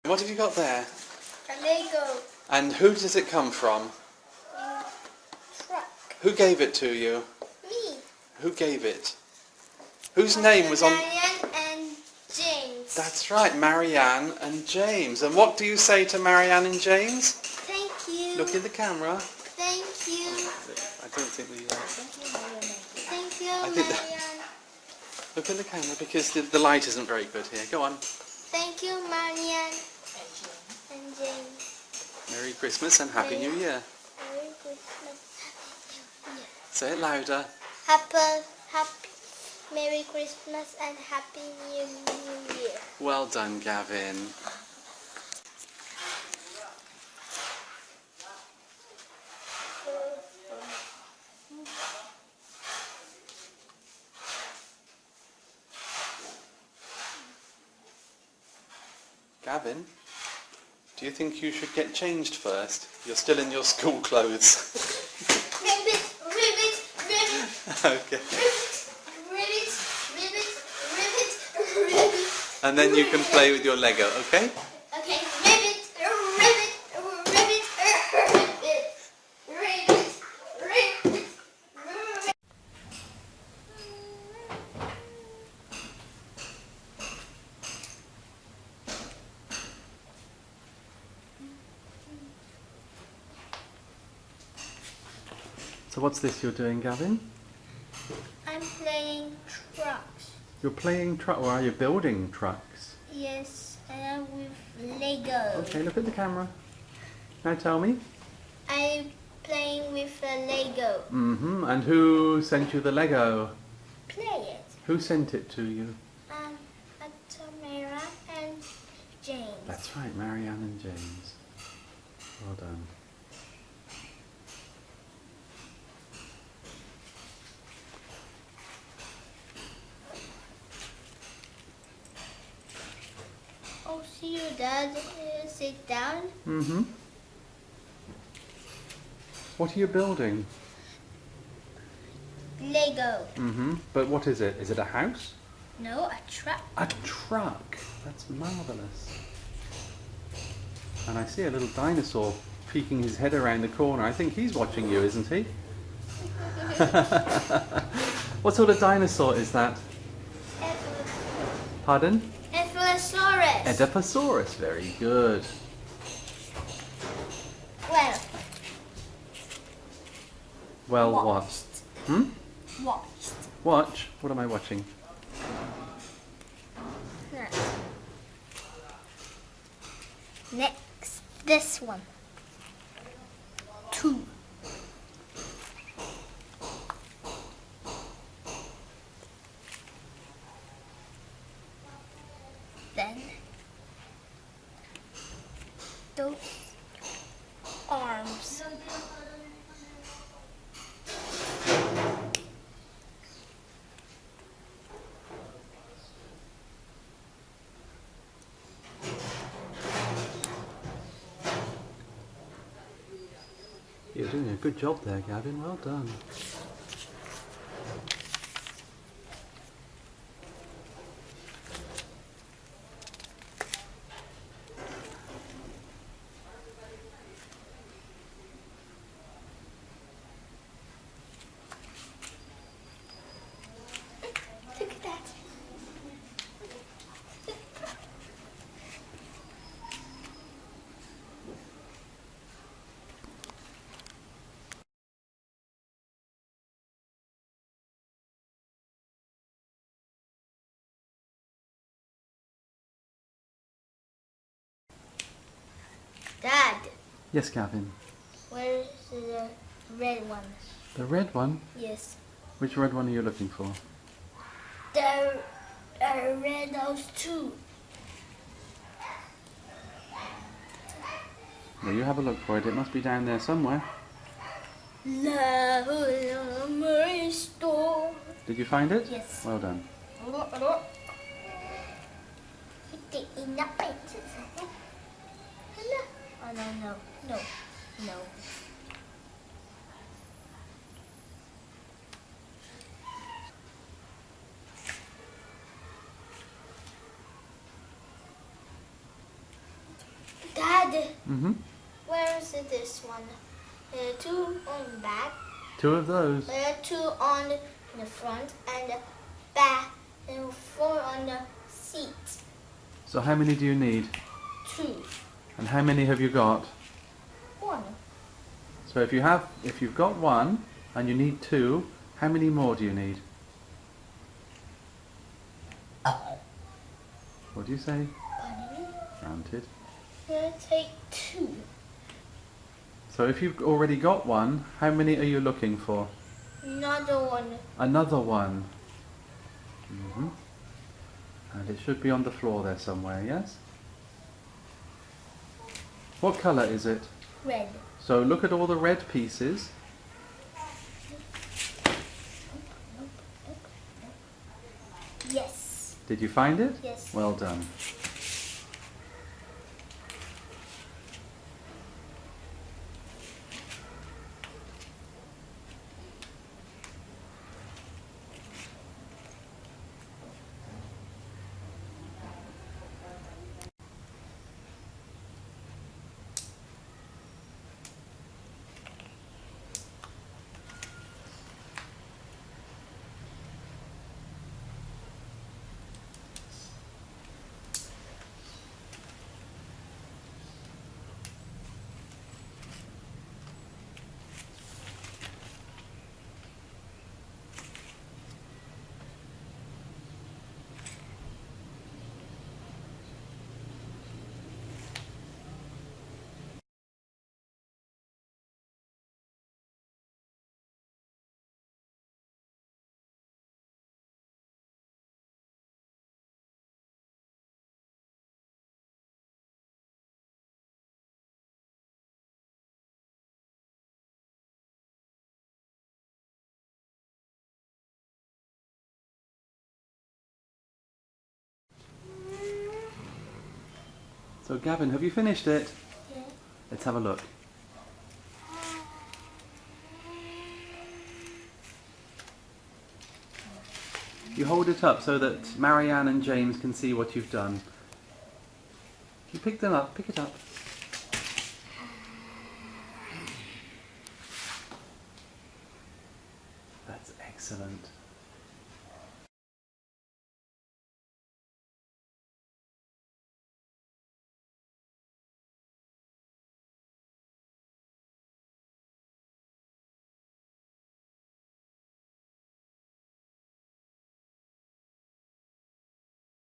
What have you got there? A Lego. And who does it come from? Truck. Who gave it to you? Me. Who gave it? Whose name was on... Marianne and James. That's right, Marianne and James. And what do you say to Marianne and James? Thank you. Look in the camera. Thank you. I don't think we... Thank you, I think Marianne. Look in the camera because the light isn't very good here. Go on. Thank you, Marianne and James. Merry Christmas and Happy New Year. Merry Christmas. Happy New Year. Say it louder. Happy Merry Christmas and Happy New Year. Well done, Gavin. Gavin, do you think you should get changed first? You're still in your school clothes. Ribbit, ribbit, ribbit. Okay. Ribbit, ribbit, ribbit, ribbit. And then you can play with your Lego, okay? Okay, ribbit, ribbit, ribbit, ribbit, ribbit, ribbit, ribbit. So what's this you're doing, Gavin? I'm playing trucks. You're playing truck, or are you building trucks? Yes, and with Lego. Okay, look at the camera. Now tell me. I'm playing with a Lego. And who sent you the Lego? Play it. Who sent it to you? Tamara and James. That's right, Marianne and James. Well done. Oh, see your dad sit down. What are you building? Lego. But what is it? Is it a house? No, a truck. A truck. That's marvellous. And I see a little dinosaur peeking his head around the corner. I think he's watching you, isn't he? What sort of dinosaur is that? Pardon? Ephilosaurus. Ediposaurus. Very good. Well, Watched. what? Watched. Watch? What am I watching? Next, this one. 2. Then those arms. You're doing a good job there, Gavin. Well done. Look at that. Dad, Yes, Gavin. where's the red one? The red one? Yes. Which red one are you looking for? The red those 2. Well, you have a look for it. It must be down there somewhere. Store. Did you find it? Yes. Well done. Oh, no. Dad, Mm-hmm. where is this one? There are two on the back. Two of those. There are two on the front and the back, and four on the seat. So how many do you need? Two. And how many have you got? One. So if you've got one and you need two, how many more do you need? What do you say? Bunny. Granted. We'll take two. So if you've already got one, how many are you looking for? Another one. Another one. Mm-hmm. And it should be on the floor there somewhere, yes? What colour is it? Red. So look at all the red pieces. Yes. Did you find it? Yes. Well done. So Gavin, have you finished it? Yeah. Let's have a look. You hold it up so that Marianne and James can see what you've done. You pick them up, pick it up. That's excellent.